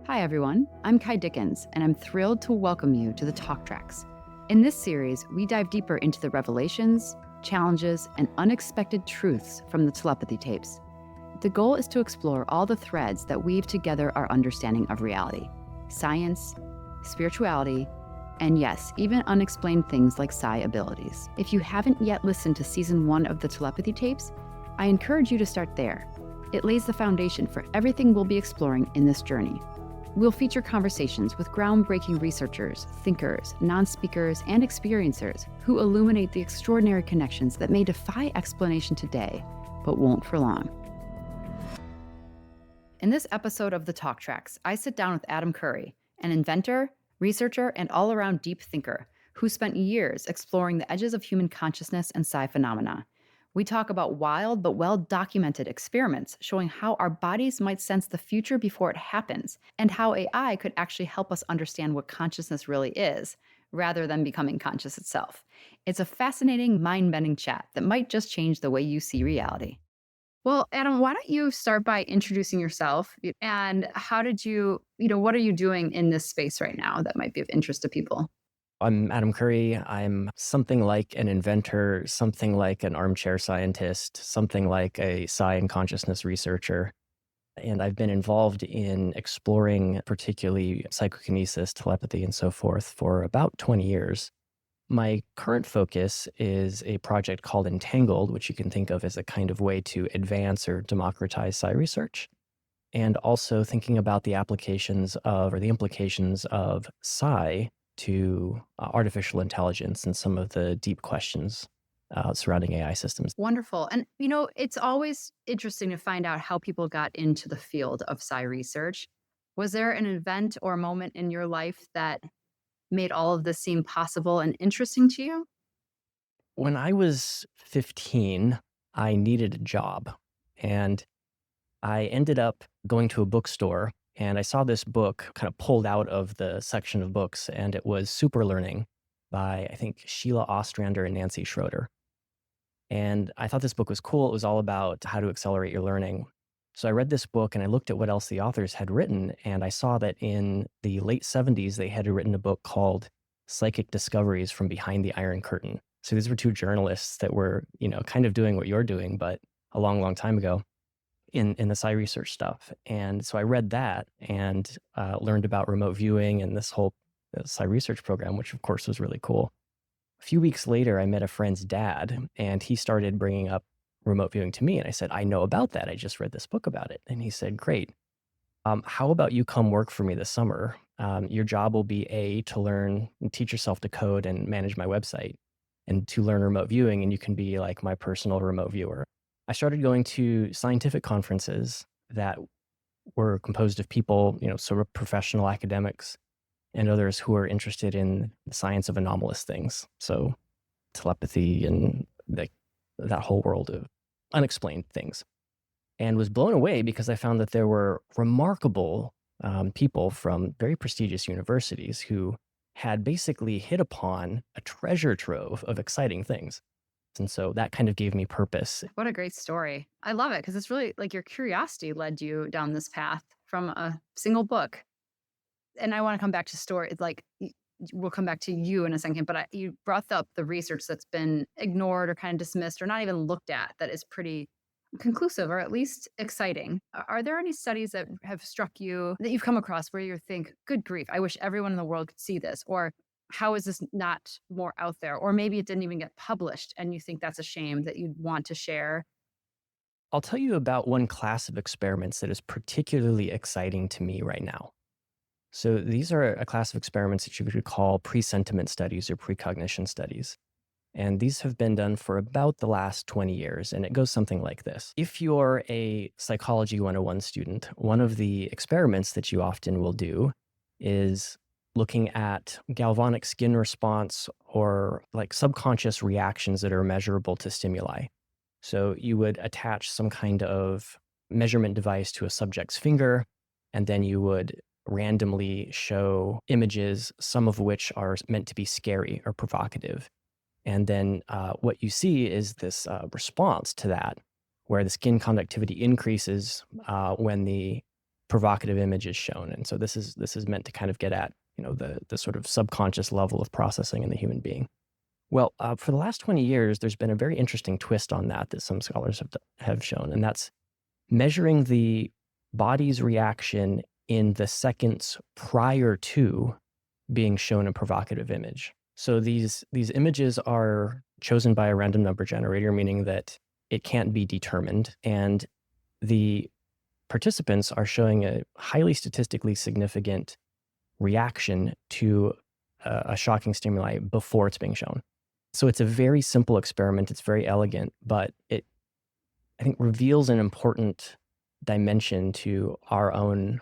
Hi, everyone. I'm Kai Dickens, and I'm thrilled to welcome you to the Talk Tracks. In this series, we dive deeper into the revelations, challenges, and unexpected truths from the telepathy tapes. The goal is to explore all the threads that weave together our understanding of reality, science, spirituality, and yes, even unexplained things like psi abilities. If you haven't yet listened to Season 1 of the telepathy tapes, I encourage you to start there. It lays the foundation for everything we'll be exploring in this journey. We'll feature conversations with groundbreaking researchers, thinkers, non-speakers, and experiencers who illuminate the extraordinary connections that may defy explanation today, but won't for long. In this episode of the Talk Tracks, I sit down with Adam Curry, an inventor, researcher, and all-around deep thinker who spent years exploring the edges of human consciousness and psi phenomena. We talk about wild but well-documented experiments showing how our bodies might sense the future before it happens, and how AI could actually help us understand what consciousness really is, rather than becoming conscious itself. It's a fascinating, mind-bending chat that might just change the way you see reality. Well, Adam, why don't you start by introducing yourself and how did what are you doing in this space right now that might be of interest to people? I'm Adam Curry. I'm something like an inventor, something like an armchair scientist, something like a psi and consciousness researcher. And I've been involved in exploring particularly psychokinesis, telepathy, and so forth for about 20 years. My current focus is a project called Entangled, which you can think of as a kind of way to advance or democratize psi research. And also thinking about the applications of, or the implications of psi to artificial intelligence and some of the deep questions surrounding AI systems. Wonderful. And, it's always interesting to find out how people got into the field of psi research. Was there an event or moment in your life that made all of this seem possible and interesting to you? When I was 15, I needed a job, and I ended up going to a bookstore, and I saw this book kind of pulled out of the section of books, and it was Super Learning by, I think, Sheila Ostrander and Nancy Schroeder. And I thought this book was cool. It was all about how to accelerate your learning. So I read this book and I looked at what else the authors had written, and I saw that in the late 70s, they had written a book called Psychic Discoveries from Behind the Iron Curtain. So these were two journalists that were, kind of doing what you're doing, but a long, long time ago in the psi research stuff. And so I read that and learned about remote viewing and this whole psi research program, which of course was really cool. A few weeks later, I met a friend's dad, and he started bringing up remote viewing to me. And I said, I know about that. I just read this book about it. And he said, great. How about you come work for me this summer? Your job will be to learn and teach yourself to code and manage my website, and to learn remote viewing, and you can be like my personal remote viewer. I started going to scientific conferences that were composed of people, sort of professional academics and others who are interested in the science of anomalous things. So telepathy and that whole world of unexplained things. And was blown away because I found that there were remarkable people from very prestigious universities who had basically hit upon a treasure trove of exciting things. And so that kind of gave me purpose. What a great story. I love it because it's really like your curiosity led you down this path from a single book. And I want to come back to story. We'll come back to you in a second, but you brought up the research that's been ignored or kind of dismissed or not even looked at that is pretty conclusive or at least exciting. Are there any studies that have struck you that you've come across where you think, good grief, I wish everyone in the world could see this? Or how is this not more out there? Or maybe it didn't even get published and you think that's a shame that you'd want to share. I'll tell you about one class of experiments that is particularly exciting to me right now. So these are a class of experiments that you could call presentiment studies or precognition studies. And these have been done for about the last 20 years, and it goes something like this. If you're a Psychology 101 student, one of the experiments that you often will do is looking at galvanic skin response or like subconscious reactions that are measurable to stimuli. So you would attach some kind of measurement device to a subject's finger, and then you would randomly show images, some of which are meant to be scary or provocative. And then what you see is this response to that, where the skin conductivity increases when the provocative image is shown. And so this is meant to kind of get at, the sort of subconscious level of processing in the human being. Well, for the last 20 years, there's been a very interesting twist on that some scholars have shown, and that's measuring the body's reaction in the seconds prior to being shown a provocative image. So these images are chosen by a random number generator, meaning that it can't be determined, and the participants are showing a highly statistically significant reaction to a shocking stimuli before it's being shown. So it's a very simple experiment. It's very elegant, but it, I think, reveals an important dimension to our own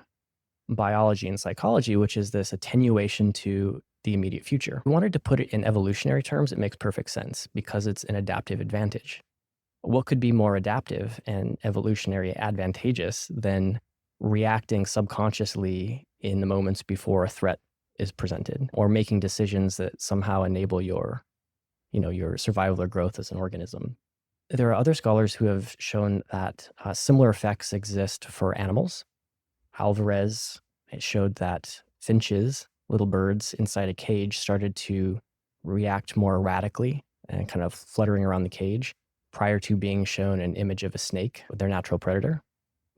biology and psychology, which is this attenuation to the immediate future. We wanted to put it in evolutionary terms. It makes perfect sense because it's an adaptive advantage. What could be more adaptive and evolutionary advantageous than reacting subconsciously in the moments before a threat is presented, or making decisions that somehow enable your survival or growth as an organism? There are other scholars who have shown that similar effects exist for animals. Alvarez, it showed that finches, little birds inside a cage, started to react more erratically and kind of fluttering around the cage prior to being shown an image of a snake, their natural predator.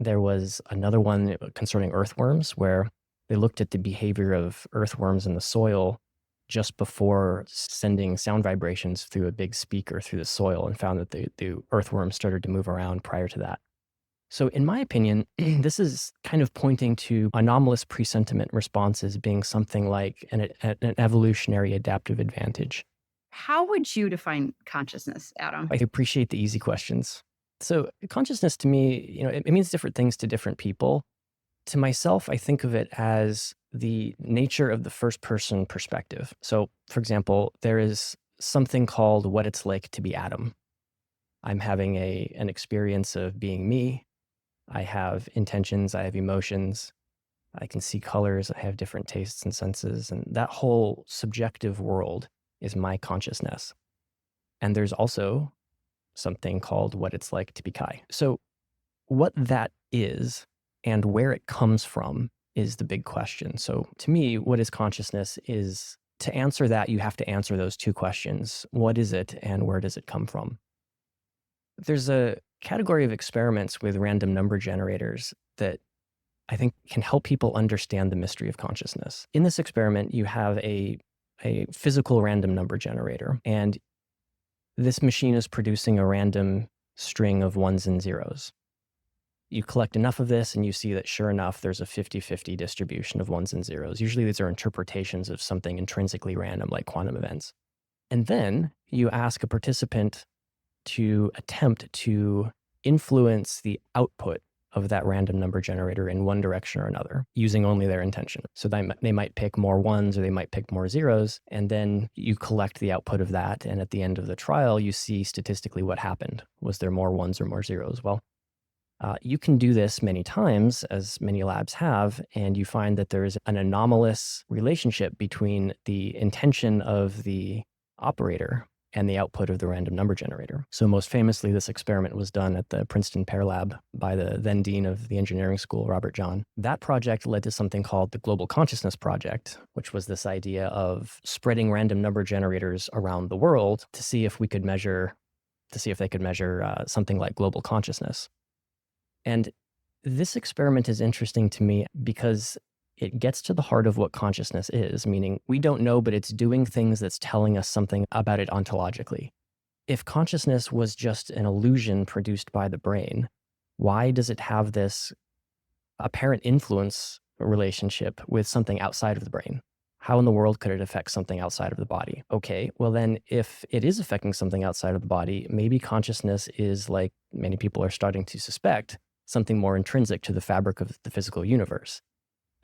There was another one concerning earthworms, where they looked at the behavior of earthworms in the soil just before sending sound vibrations through a big speaker through the soil, and found that the earthworms started to move around prior to that. So in my opinion, this is kind of pointing to anomalous presentiment responses being something like an evolutionary adaptive advantage. How would you define consciousness, Adam? I appreciate the easy questions. So consciousness to me, it means different things to different people. To myself, I think of it as the nature of the first person perspective. So for example, there is something called what it's like to be Adam. I'm having an experience of being me. I have intentions, I have emotions, I can see colors, I have different tastes and senses, and that whole subjective world is my consciousness. And there's also something called what it's like to be Kai. So what that is and where it comes from is the big question. So to me, what is consciousness is, to answer that, you have to answer those two questions. What is it and where does it come from? There's a category of experiments with random number generators that I think can help people understand the mystery of consciousness. In this experiment, you have a physical random number generator, and this machine is producing a random string of ones and zeros. You collect enough of this and you see that sure enough, there's a 50-50 distribution of ones and zeros. Usually these are interpretations of something intrinsically random like quantum events. And then you ask a participant to attempt to influence the output of that random number generator in one direction or another, using only their intention. So they might pick more ones or they might pick more zeros, and then you collect the output of that, and at the end of the trial, you see statistically what happened. Was there more ones or more zeros? Well, you can do this many times, as many labs have, and you find that there is an anomalous relationship between the intention of the operator and the output of the random number generator. So most famously, this experiment was done at the Princeton Pear Lab by the then dean of the engineering school, Robert John. That project led to something called the Global Consciousness Project, which was this idea of spreading random number generators around the world to see if they could measure something like global consciousness. And this experiment is interesting to me because it gets to the heart of what consciousness is, meaning we don't know, but it's doing things that's telling us something about it ontologically. If consciousness was just an illusion produced by the brain, why does it have this apparent influence relationship with something outside of the brain? How in the world could it affect something outside of the body? Okay, well then, if it is affecting something outside of the body, maybe consciousness is, like many people are starting to suspect, something more intrinsic to the fabric of the physical universe.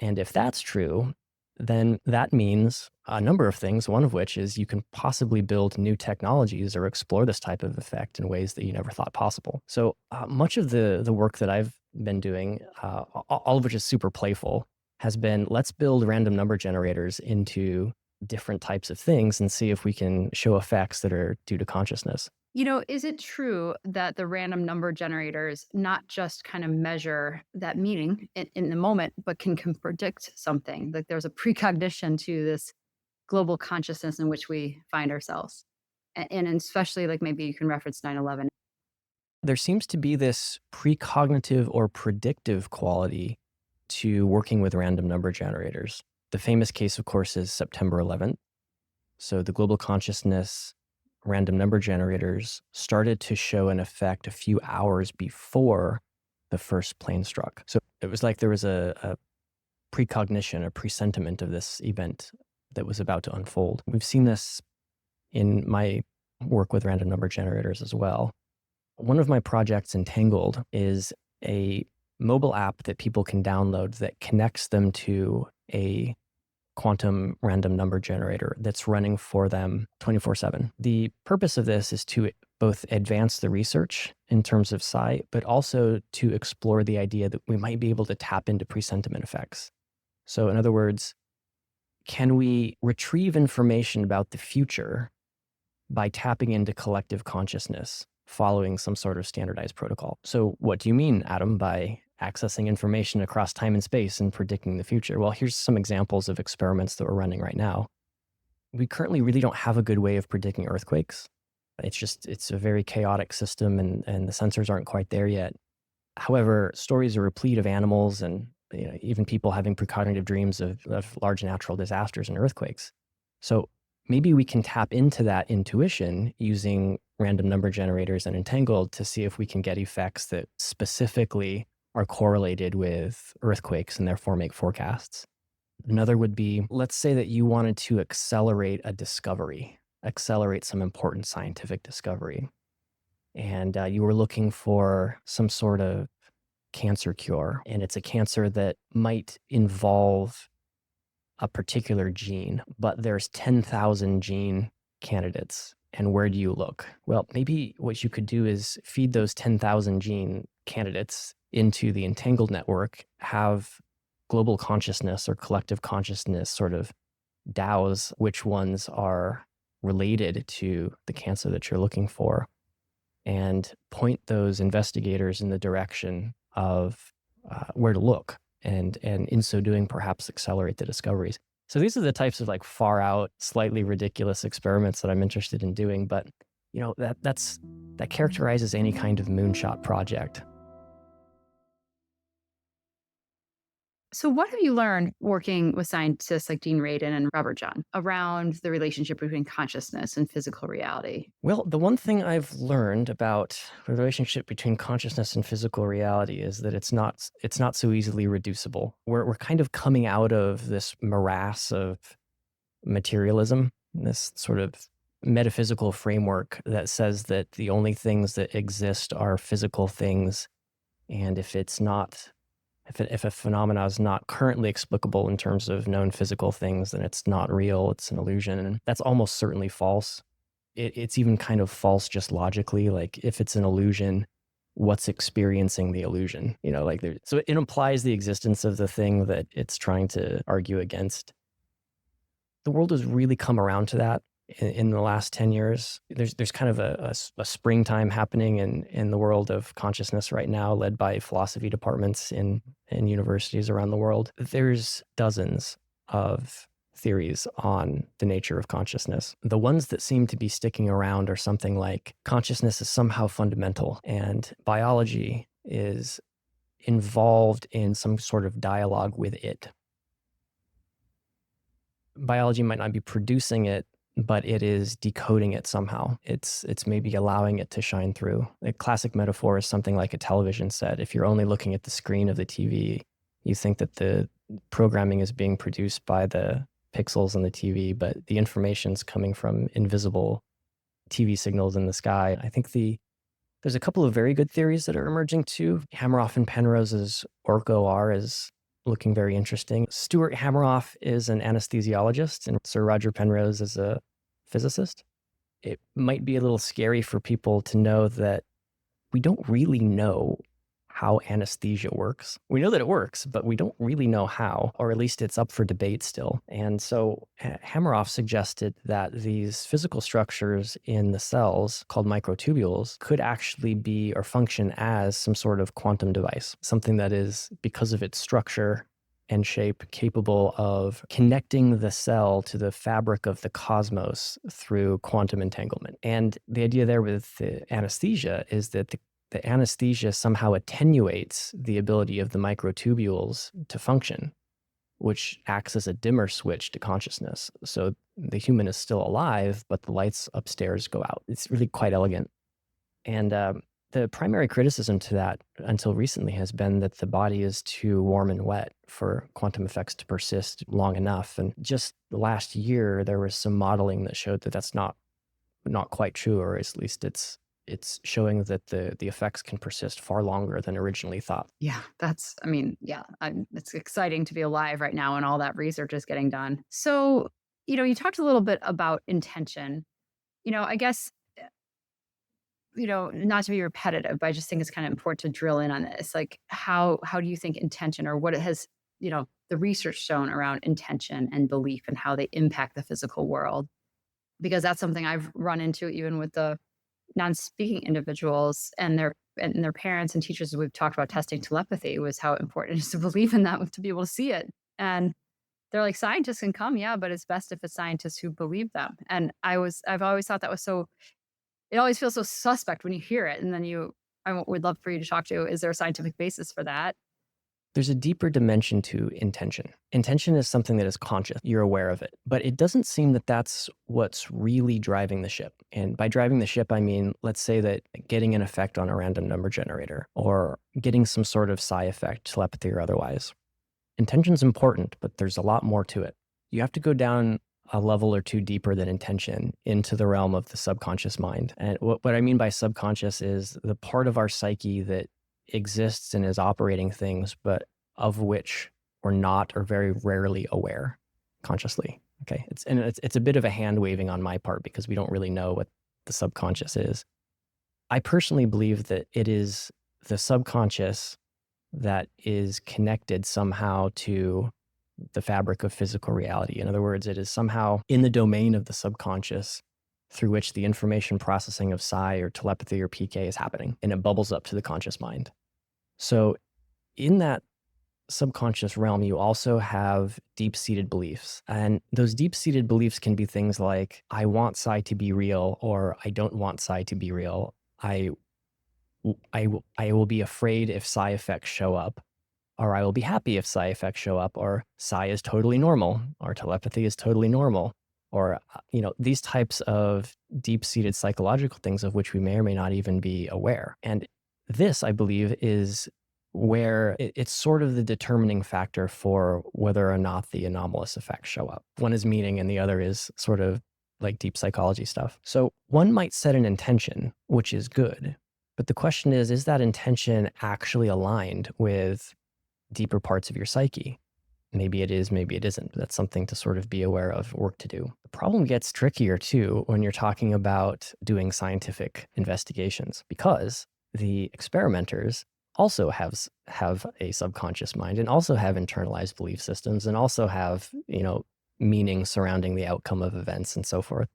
And if that's true, then that means a number of things, one of which is you can possibly build new technologies or explore this type of effect in ways that you never thought possible. So much of the work that I've been doing, all of which is super playful, has been, let's build random number generators into different types of things and see if we can show effects that are due to consciousness. Is it true that the random number generators not just kind of measure that meaning in the moment, but can predict something? Like there's a precognition to this global consciousness in which we find ourselves. And especially like maybe you can reference 9/11. There seems to be this precognitive or predictive quality to working with random number generators. The famous case, of course, is September 11th. So the global consciousness random number generators started to show an effect a few hours before the first plane struck. So it was like there was a precognition, a presentiment of this event that was about to unfold. We've seen this in my work with random number generators as well. One of my projects, Entangled, is a mobile app that people can download that connects them to a quantum random number generator that's running for them 24/7. The purpose of this is to both advance the research in terms of psi, but also to explore the idea that we might be able to tap into presentiment effects. So in other words, can we retrieve information about the future by tapping into collective consciousness following some sort of standardized protocol? So what do you mean, Adam, by accessing information across time and space and predicting the future? Well, here's some examples of experiments that we're running right now. We currently really don't have a good way of predicting earthquakes. It's a very chaotic system and the sensors aren't quite there yet. However, stories are replete of animals and even people having precognitive dreams of large natural disasters and earthquakes. So maybe we can tap into that intuition using random number generators and Entangled to see if we can get effects that specifically are correlated with earthquakes and therefore make forecasts. Another would be, let's say that you wanted to accelerate a discovery, accelerate some important scientific discovery, and you were looking for some sort of cancer cure, and it's a cancer that might involve a particular gene, but there's 10,000 gene candidates. And where do you look? Well, maybe what you could do is feed those 10,000 gene candidates into the Entangled network, have global consciousness or collective consciousness sort of douse which ones are related to the cancer that you're looking for, and point those investigators in the direction of where to look, and in so doing, perhaps accelerate the discoveries. So these are the types of like far out, slightly ridiculous experiments that I'm interested in doing, but that characterizes any kind of moonshot project. So, what have you learned working with scientists like Dean Radin and Robert John around the relationship between consciousness and physical reality? Well, the one thing I've learned about the relationship between consciousness and physical reality is that it's not so easily reducible. We're kind of coming out of this morass of materialism, this sort of metaphysical framework that says that the only things that exist are physical things, and if a phenomena is not currently explicable in terms of known physical things, then it's not real, it's an illusion. And that's almost certainly false. It's even kind of false just logically. Like if it's an illusion, what's experiencing the illusion? So it implies the existence of the thing that it's trying to argue against. The world has really come around to that in the last 10 years. There's kind of a springtime happening in the world of consciousness right now, led by philosophy departments in universities around the world. There's dozens of theories on the nature of consciousness. The ones that seem to be sticking around are something like consciousness is somehow fundamental and biology is involved in some sort of dialogue with it. Biology might not be producing it, but it is decoding it somehow. It's maybe allowing it to shine through. A classic metaphor is something like a television set. If you're only looking at the screen of the TV, you think that the programming is being produced by the pixels on the TV, but the information's coming from invisible TV signals in the sky. I think there's a couple of very good theories that are emerging too. Hameroff and Penrose's OR is looking very interesting. Stuart Hameroff is an anesthesiologist and Sir Roger Penrose is a physicist. It might be a little scary for people to know that we don't really know how anesthesia works. We know that it works, but we don't really know how, or at least it's up for debate still. And so Hameroff suggested that these physical structures in the cells called microtubules could actually be or function as some sort of quantum device, something that is, because of its structure and shape, capable of connecting the cell to the fabric of the cosmos through quantum entanglement. And the idea there with the anesthesia is that the anesthesia somehow attenuates the ability of the microtubules to function, which acts as a dimmer switch to consciousness. So the human is still alive, but the lights upstairs go out. It's really quite elegant. And the primary criticism to that until recently has been that the body is too warm and wet for quantum effects to persist long enough. And just last year, there was some modeling that showed that that's not quite true, or at least it's showing that the effects can persist far longer than originally thought. Yeah, it's exciting to be alive right now and all that research is getting done. So, you talked a little bit about intention. I guess, not to be repetitive, but I just think it's kind of important to drill in on this. Like, how do you think intention, or what it has, the research shown around intention and belief and how they impact the physical world? Because that's something I've run into even with the non-speaking individuals and their parents and teachers. We've talked about testing telepathy, was how important it is to believe in that, to be able to see it. And they're like, scientists can come, yeah, but it's best if it's scientists who believe them. And I've always thought that was so, it always feels so suspect when you hear it. And then I would love for you to talk to, is there a scientific basis for that? There's a deeper dimension to intention. Intention is something that is conscious. You're aware of it. But it doesn't seem that that's what's really driving the ship. And by driving the ship, I mean, let's say that getting an effect on a random number generator or getting some sort of psi effect, telepathy or otherwise. Intention's important, but there's a lot more to it. You have to go down a level or two deeper than intention into the realm of the subconscious mind. And what I mean by subconscious is the part of our psyche that exists and is operating things, but of which we're not or very rarely aware consciously. Okay. It's a bit of a hand waving on my part because we don't really know what the subconscious is. I personally believe that it is the subconscious that is connected somehow to the fabric of physical reality. In other words, it is somehow in the domain of the subconscious through which the information processing of psi or telepathy or PK is happening, and it bubbles up to the conscious mind. So in that subconscious realm, you also have deep-seated beliefs. And those deep-seated beliefs can be things like, I want psi to be real, or I don't want psi to be real. I will be afraid if psi effects show up, or I will be happy if psi effects show up, or psi is totally normal, or telepathy is totally normal, or, these types of deep-seated psychological things of which we may or may not even be aware. And this, I believe, is where it's sort of the determining factor for whether or not the anomalous effects show up. One is meaning and the other is sort of like deep psychology stuff. So one might set an intention, which is good. But the question is that intention actually aligned with deeper parts of your psyche? Maybe it is, maybe it isn't. That's something to sort of be aware of, work to do. The problem gets trickier too when you're talking about doing scientific investigations, because the experimenters also have a subconscious mind and also have internalized belief systems and also have, meaning surrounding the outcome of events and so forth.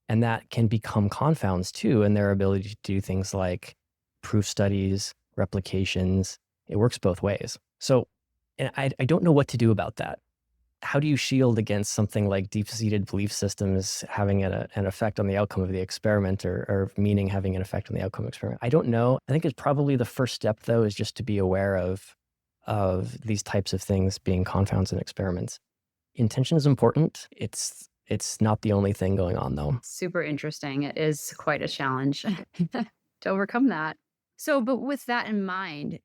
And that can become confounds too in their ability to do things like proof studies, replications. It works both ways. So, and I don't know what to do about that. How do you shield against something like deep-seated belief systems having an effect on the outcome of the experiment, or meaning having an effect on the outcome of the experiment? I don't know. I think it's probably the first step, though, is just to be aware of these types of things being confounds in experiments. Intention is important. It's not the only thing going on, though. Super interesting. It is quite a challenge to overcome that. So, but with that in mind,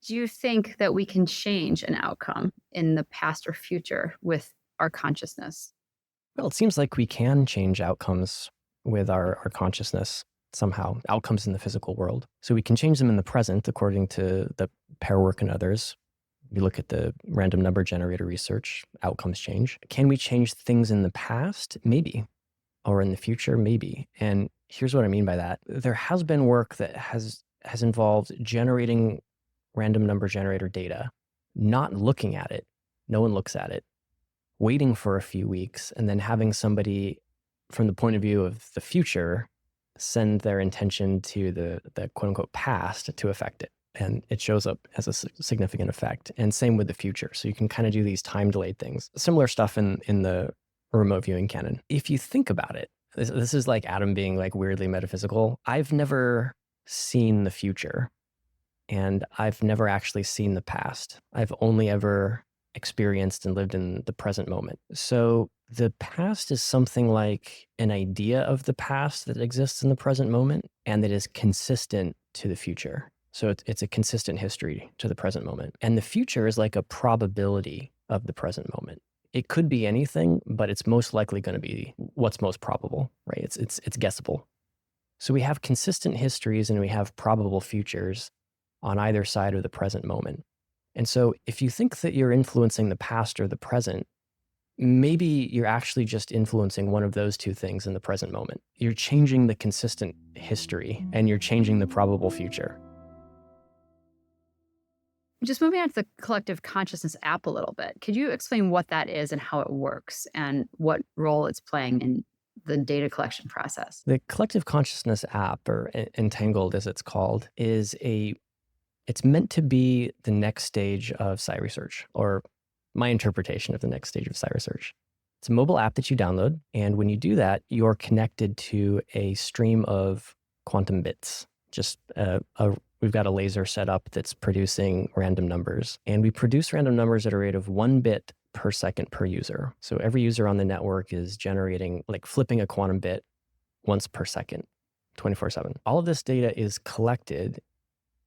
do you think that we can change an outcome in the past or future with our consciousness? Well, it seems like we can change outcomes with our consciousness somehow, outcomes in the physical world. So we can change them in the present, according to the pair work and others. You look at the random number generator research, outcomes change. Can we change things in the past? Maybe. Or in the future? Maybe. And here's what I mean by that. There has been work that has involved generating random number generator data, not looking at it, no one looks at it, waiting for a few weeks, and then having somebody from the point of view of the future send their intention to the quote unquote past to affect it. And it shows up as a significant effect. And same with the future. So you can kind of do these time delayed things. Similar stuff in the remote viewing canon. If you think about it, this is like Adam being like weirdly metaphysical. I've never seen the future, and I've never actually seen the past. I've only ever experienced and lived in the present moment. So the past is something like an idea of the past that exists in the present moment and that is consistent to the future. So it's a consistent history to the present moment. And the future is like a probability of the present moment. It could be anything, but it's most likely going to be what's most probable, right? It's guessable. So we have consistent histories and we have probable futures on either side of the present moment. And so if you think that you're influencing the past or the present, maybe you're actually just influencing one of those two things in the present moment. You're changing the consistent history and you're changing the probable future. Just moving on to the collective consciousness app a little bit, could you explain what that is and how it works and what role it's playing in the data collection process? The collective consciousness app, or Entangled as it's called, it's meant to be the next stage of Psi research, or my interpretation of the next stage of Psi research. It's a mobile app that you download, and when you do that, you're connected to a stream of quantum bits. We've got a laser set up that's producing random numbers, and we produce random numbers at a rate of 1 bit per second per user. So every user on the network is generating, like flipping a quantum bit once per second, 24/7. All of this data is collected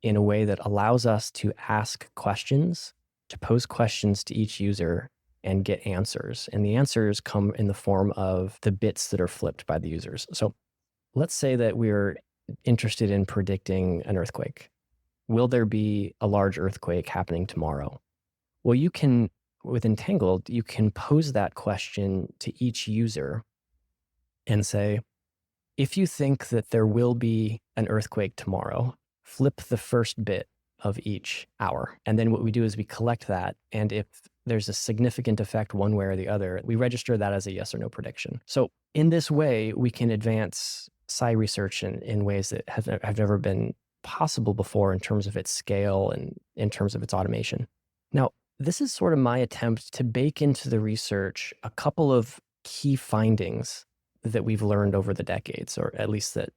in a way that allows us to ask questions, to pose questions to each user and get answers. And the answers come in the form of the bits that are flipped by the users. So let's say that we're interested in predicting an earthquake. Will there be a large earthquake happening tomorrow? Well, with Entangled, you can pose that question to each user and say, if you think that there will be an earthquake tomorrow, flip the first bit of each hour. And then what we do is we collect that. And if there's a significant effect one way or the other, we register that as a yes or no prediction. So in this way, we can advance Psi research in ways that have never been possible before in terms of its scale and in terms of its automation. Now, this is sort of my attempt to bake into the research a couple of key findings that we've learned over the decades, or at least that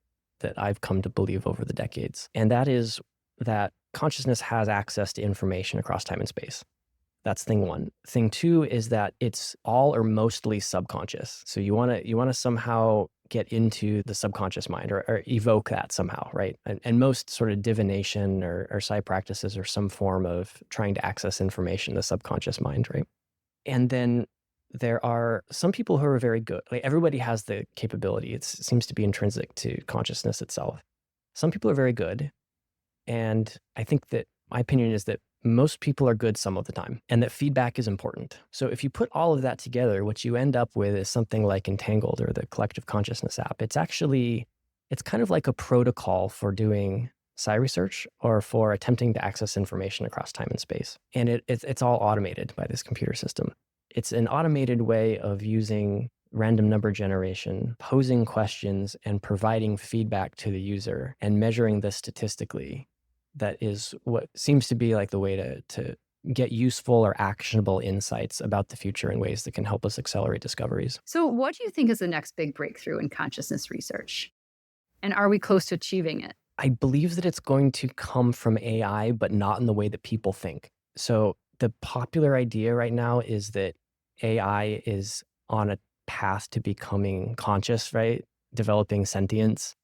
I've come to believe over the decades. And that is that consciousness has access to information across time and space. That's thing one. Thing two is that it's all or mostly subconscious. So you want to somehow get into the subconscious mind or evoke that somehow, right? And most sort of divination or Psi practices are some form of trying to access information, the subconscious mind, right? And then there are some people who are very good. Like everybody has the capability. It seems to be intrinsic to consciousness itself. Some people are very good. And I think that my opinion is that most people are good some of the time, and that feedback is important. So if you put all of that together, what you end up with is something like Entangled or the collective consciousness app. It's kind of like a protocol for doing Psi research or for attempting to access information across time and space. And it's all automated by this computer system. It's an automated way of using random number generation, posing questions and providing feedback to the user and measuring this statistically. That is what seems to be like the way to get useful or actionable insights about the future in ways that can help us accelerate discoveries. So what do you think is the next big breakthrough in consciousness research? And are we close to achieving it? I believe that it's going to come from AI, but not in the way that people think. So the popular idea right now is that AI is on a path to becoming conscious, right? Developing sentience.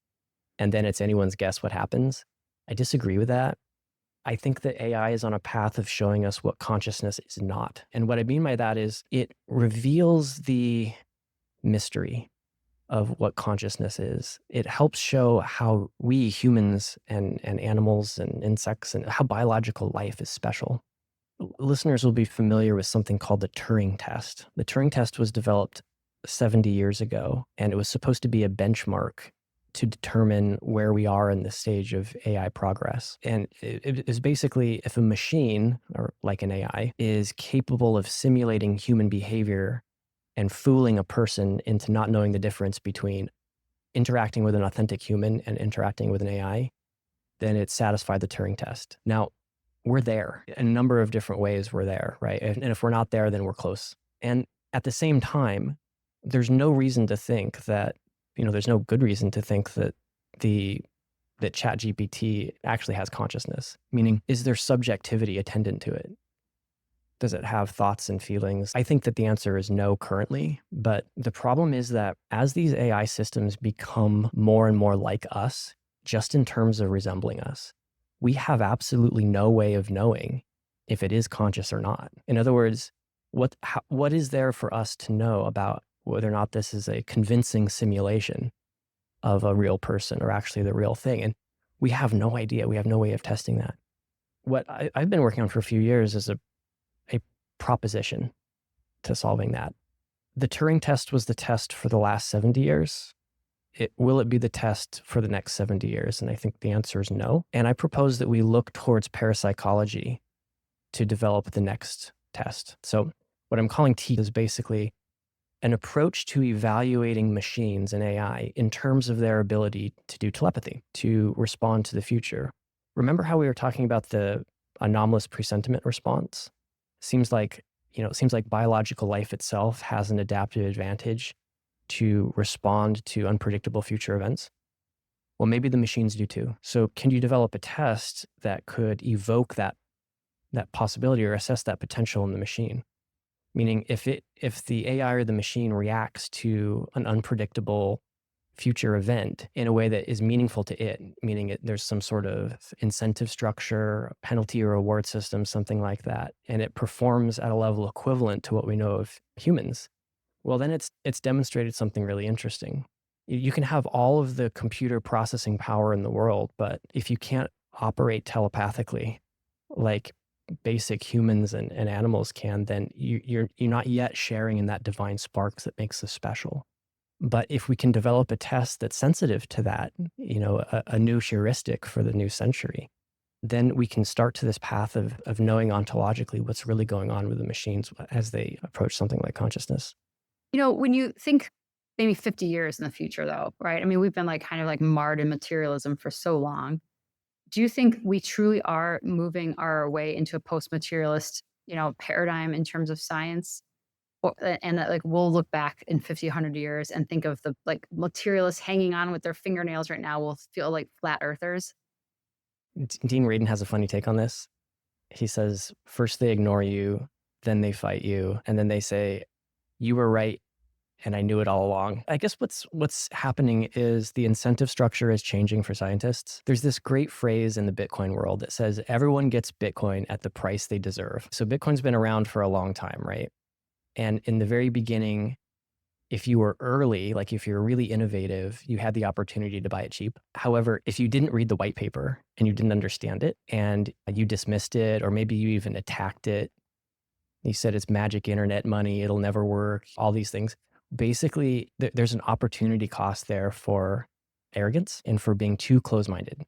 And then it's anyone's guess what happens. I disagree with that. I think that AI is on a path of showing us what consciousness is not. And what I mean by that is it reveals the mystery of what consciousness is. It helps show how we humans and animals and insects and how biological life is special. Listeners will be familiar with something called the Turing test. The Turing test was developed 70 years ago, and it was supposed to be a benchmark to determine where we are in the stage of AI progress. And it is basically if a machine, or like an AI, is capable of simulating human behavior and fooling a person into not knowing the difference between interacting with an authentic human and interacting with an AI, then it's satisfied the Turing test. Now, we're there. In a number of different ways, we're there, right? And if we're not there, then we're close. And at the same time, there's no reason to think that, there's no good reason to think that that ChatGPT actually has consciousness. Meaning, is there subjectivity attendant to it? Does it have thoughts and feelings? I think that the answer is no currently, but the problem is that as these AI systems become more and more like us, just in terms of resembling us, we have absolutely no way of knowing if it is conscious or not. In other words, what is there for us to know about whether or not this is a convincing simulation of a real person or actually the real thing? And we have no idea. We have no way of testing that. What I've been working on for a few years is a proposition to solving that. The Turing test was the test for the last 70 years. Will it be the test for the next 70 years? And I think the answer is no. And I propose that we look towards parapsychology to develop the next test. So what I'm calling T is basically an approach to evaluating machines and AI in terms of their ability to do telepathy, to respond to the future. Remember how we were talking about the anomalous presentiment response? Seems like biological life itself has an adaptive advantage to respond to unpredictable future events. Well, maybe the machines do too. So can you develop a test that could evoke that possibility or assess that potential in the machine? Meaning if the AI or the machine reacts to an unpredictable future event in a way that is meaningful to it, meaning there's some sort of incentive structure, penalty or reward system, something like that, and it performs at a level equivalent to what we know of humans, well, then it's demonstrated something really interesting. You can have all of the computer processing power in the world, but if you can't operate telepathically like basic humans and animals can, then you're not yet sharing in that divine spark that makes us special. But if we can develop a test that's sensitive to that, a new heuristic for the new century, then we can start to this path of knowing ontologically what's really going on with the machines as they approach something like consciousness. When you think maybe 50 years in the future, though, right? I mean, we've been kind of marred in materialism for so long. Do you think we truly are moving our way into a post-materialist, paradigm in terms of science? And that we'll look back in 50, 100 years and think of the materialists hanging on with their fingernails right now will feel like flat earthers? Dean Radin has a funny take on this. He says, first they ignore you, then they fight you, and then they say, you were right, and I knew it all along. I guess what's happening is the incentive structure is changing for scientists. There's this great phrase in the Bitcoin world that says everyone gets Bitcoin at the price they deserve. So Bitcoin's been around for a long time, right? And in the very beginning, if you were early, if you're really innovative, you had the opportunity to buy it cheap. However, if you didn't read the white paper and you didn't understand it and you dismissed it, or maybe you even attacked it, you said it's magic internet money, it'll never work, all these things. Basically, there's an opportunity cost there for arrogance and for being too close-minded.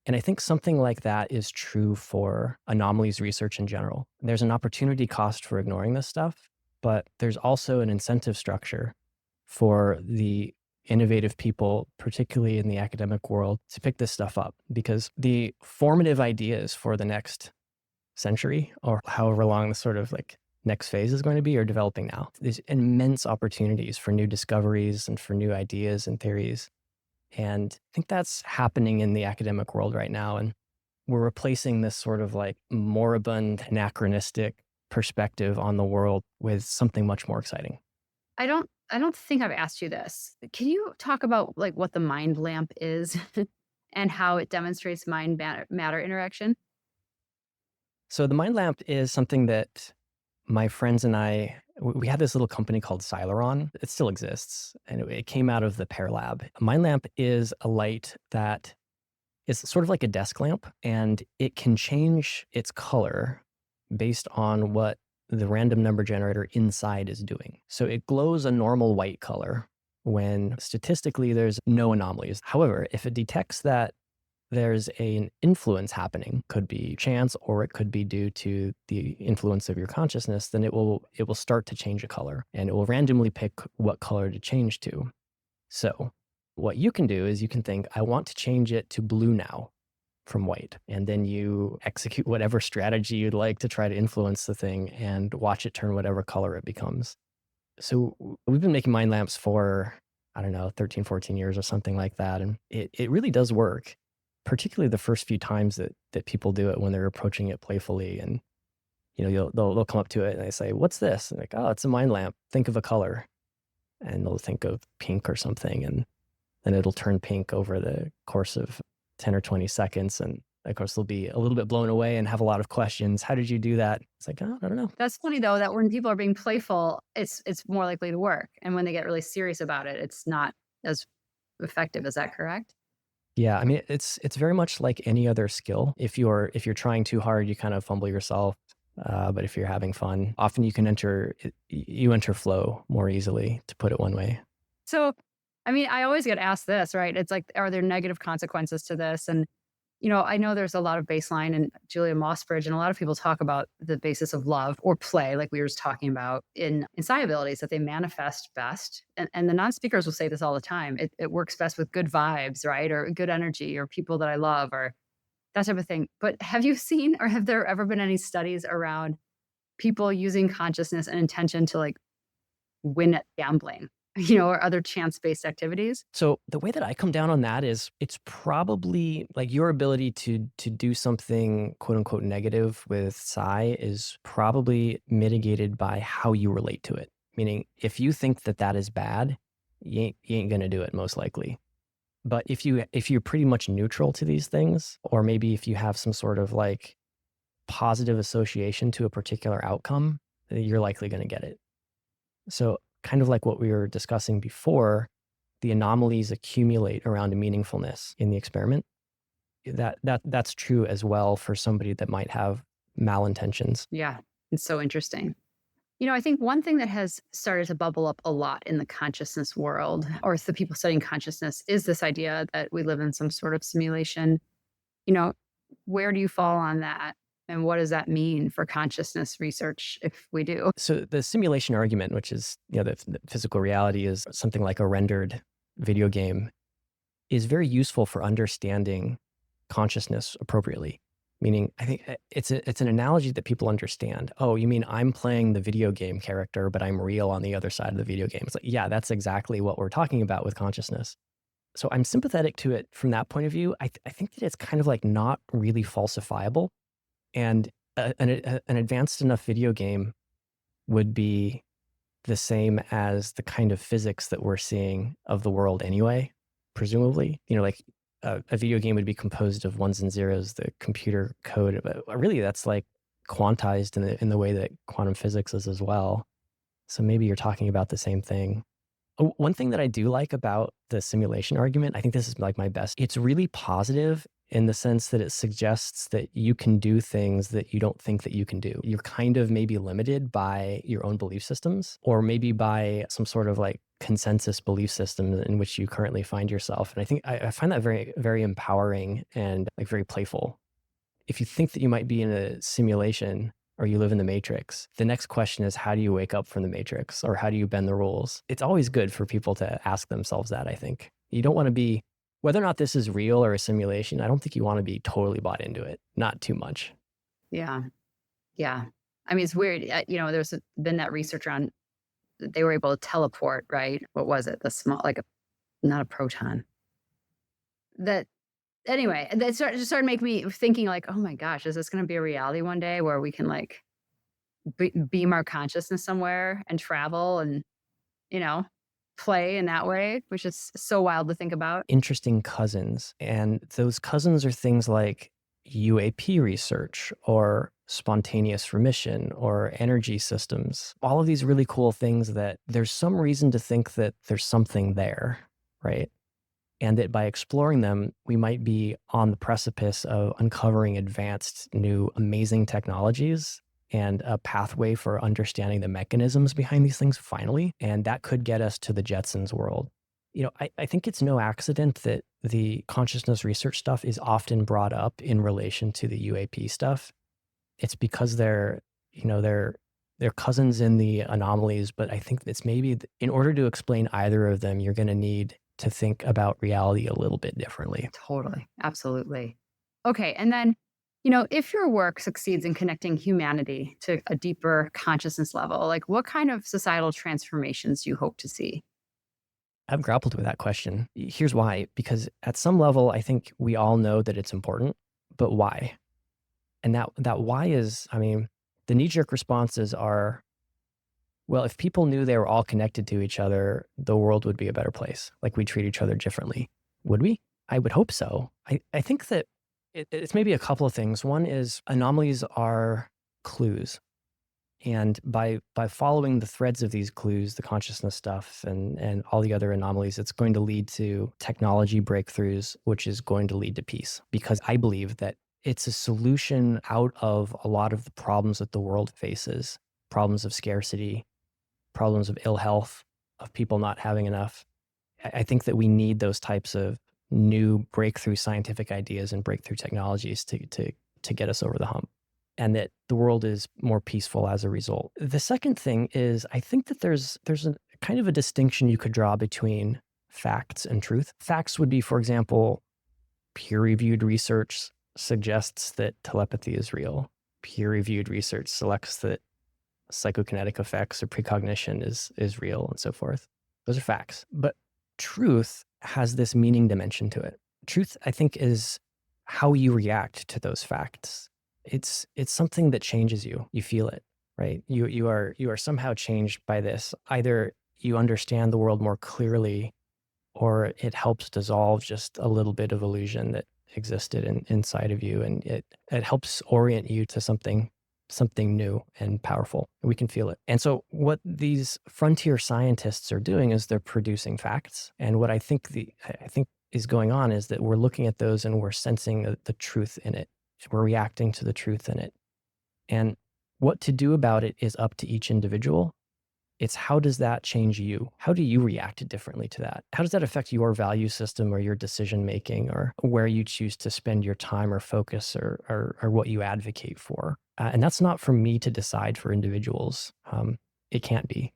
And I think something like that is true for anomalies research in general. There's an opportunity cost for ignoring this stuff, but there's also an incentive structure for the innovative people, particularly in the academic world, to pick this stuff up, because the formative ideas for the next century, or however long the sort of next phase is going to be, are developing now. There's immense opportunities for new discoveries and for new ideas and theories. And I think that's happening in the academic world right now. And we're replacing this sort of moribund, anachronistic perspective on the world with something much more exciting. I don't think I've asked you this. Can you talk about what the mind lamp is and how it demonstrates mind matter interaction? So the mind lamp is something that my friends and I, we had this little company called Celeron. It still exists, and it came out of the Pear Lab. A mind lamp is a light that is sort of like a desk lamp, and it can change its color based on what the random number generator inside is doing. So it glows a normal white color when statistically there's no anomalies. However, if it detects that there's an influence happening, could be chance or it could be due to the influence of your consciousness, then it will start to change a color, and it will randomly pick what color to change to. So what you can do is you can think, I want to change it to blue now from white. And then you execute whatever strategy you'd like to try to influence the thing and watch it turn whatever color it becomes. So we've been making mind lamps for, I don't know, 13, 14 years or something like that. And it really does work, particularly the first few times that people do it when they're approaching it playfully. And, they'll come up to it and they say, what's this? And like, oh, it's a mind lamp. Think of a color. And they'll think of pink or something. And then it'll turn pink over the course of 10 or 20 seconds. And of course, they'll be a little bit blown away and have a lot of questions. How did you do that? It's like, oh, I don't know. That's funny though, that when people are being playful, it's more likely to work. And when they get really serious about it, it's not as effective. Is that correct? Yeah, I mean, it's very much like any other skill. If you're trying too hard, you kind of fumble yourself. But if you're having fun, often you enter flow more easily, to put it one way. So, I mean, I always get asked this, right? It's like, are there negative consequences to this? And, I know there's a lot of baseline, and Julia Mossbridge and a lot of people talk about the basis of love or play, like we were just talking about in psi abilities, that they manifest best. And the non-speakers will say this all the time. It works best with good vibes, right? Or good energy, or people that I love, or that type of thing. But have you seen, or have there ever been any studies around people using consciousness and intention to like win at gambling, or other chance-based activities? So the way that I come down on that is it's probably like your ability to do something quote unquote negative with psi is probably mitigated by how you relate to it. Meaning if you think that is bad, you ain't gonna do it most likely. But if you're pretty much neutral to these things, or maybe if you have some sort of like positive association to a particular outcome, you're likely going to get it. So kind of like what we were discussing before, the anomalies accumulate around a meaningfulness in the experiment. That's true as well for somebody that might have malintentions. Yeah, it's so interesting. I think one thing that has started to bubble up a lot in the consciousness world, or the people studying consciousness, is this idea that we live in some sort of simulation. Where do you fall on that? And what does that mean for consciousness research if we do? So the simulation argument, which is, the physical reality is something like a rendered video game, is very useful for understanding consciousness appropriately. Meaning, I think it's an analogy that people understand. Oh, you mean I'm playing the video game character, but I'm real on the other side of the video game. It's like, yeah, that's exactly what we're talking about with consciousness. So I'm sympathetic to it from that point of view. I think that it's kind of like not really falsifiable. And an advanced enough video game would be the same as the kind of physics that we're seeing of the world anyway, presumably. Like a video game would be composed of ones and zeros, the computer code. But really, that's like quantized in the way that quantum physics is as well. So maybe you're talking about the same thing. One thing that I do like about the simulation argument, I think this is like my best. It's really positive in the sense that it suggests that you can do things that you don't think that you can do. You're kind of maybe limited by your own belief systems, or maybe by some sort of like consensus belief system in which you currently find yourself. And I think I find that very, very empowering and like very playful. If you think that you might be in a simulation or you live in the matrix, the next question is, how do you wake up from the matrix, or how do you bend the rules? It's always good for people to ask themselves that, I think. You don't want to be, whether or not this is real or a simulation, I don't think you want to be totally bought into it. Not too much. Yeah. Yeah. I mean, it's weird. There's been that research around, they were able to teleport, right? What was it? The small, not a proton. Anyway, that just started making me thinking like, oh my gosh, is this going to be a reality one day where we can like beam our consciousness somewhere and travel and, play in that way, which is so wild to think about. Interesting cousins. And those cousins are things like UAP research or spontaneous remission or energy systems. All of these really cool things that there's some reason to think that there's something there, right? And that by exploring them, we might be on the precipice of uncovering advanced, new, amazing technologies and a pathway for understanding the mechanisms behind these things finally. And that could get us to the Jetsons world. I think it's no accident that the consciousness research stuff is often brought up in relation to the UAP stuff. It's because they're cousins in the anomalies, but I think it's maybe in order to explain either of them, you're going to need to think about reality a little bit differently. Totally. Absolutely. Okay. And then, if your work succeeds in connecting humanity to a deeper consciousness level, like what kind of societal transformations do you hope to see? I've grappled with that question. Here's why. Because at some level, I think we all know that it's important, but why? And that why is, the knee-jerk responses are, well, if people knew they were all connected to each other, the world would be a better place. Like we treat each other differently. Would we? I would hope so. I think that it's maybe a couple of things. One is anomalies are clues. And by following the threads of these clues, the consciousness stuff and all the other anomalies, it's going to lead to technology breakthroughs, which is going to lead to peace. Because I believe that it's a solution out of a lot of the problems that the world faces, problems of scarcity, problems of ill health, of people not having enough. I think that we need those types of new breakthrough scientific ideas and breakthrough technologies to get us over the hump, and that the world is more peaceful as a result. The second thing is I think that there's a kind of a distinction you could draw between facts and truth. Facts would be, for example, peer-reviewed research suggests that telepathy is real. Peer-reviewed research selects that psychokinetic effects or precognition is real, and so forth. Those are facts. But truth has this meaning dimension to it. Truth, I think, is how you react to those facts. It's something that changes you. You feel it, right? You are somehow changed by this. Either you understand the world more clearly, or it helps dissolve just a little bit of illusion that existed inside of you, and it helps orient you to something new and powerful. We can feel it. And so what these frontier scientists are doing is they're producing facts. And what I think is going on is that we're looking at those and we're sensing the truth in it. We're reacting to the truth in it. And what to do about it is up to each individual. It's how does that change you? How do you react differently to that? How does that affect your value system or your decision making, or where you choose to spend your time or focus, or what you advocate for? And that's not for me to decide for individuals. It can't be.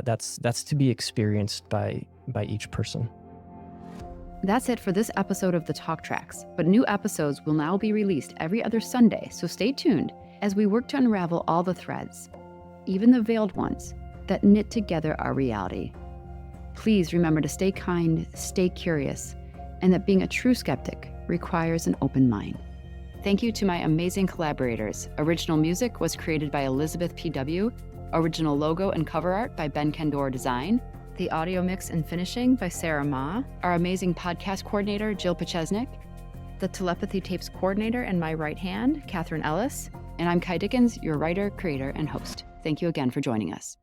That's to be experienced by each person. That's it for this episode of the Talk Tracks, but new episodes will now be released every other Sunday, so stay tuned as we work to unravel all the threads, even the veiled ones, that knit together our reality. Please remember to stay kind, stay curious, and that being a true skeptic requires an open mind. Thank you to my amazing collaborators. Original music was created by Elizabeth P.W., original logo and cover art by Ben Kendor Design, the audio mix and finishing by Sarah Ma, our amazing podcast coordinator, Jill Pachesnik, the Telepathy Tapes coordinator and my right hand, Catherine Ellis, and I'm Kai Dickens, your writer, creator, and host. Thank you again for joining us.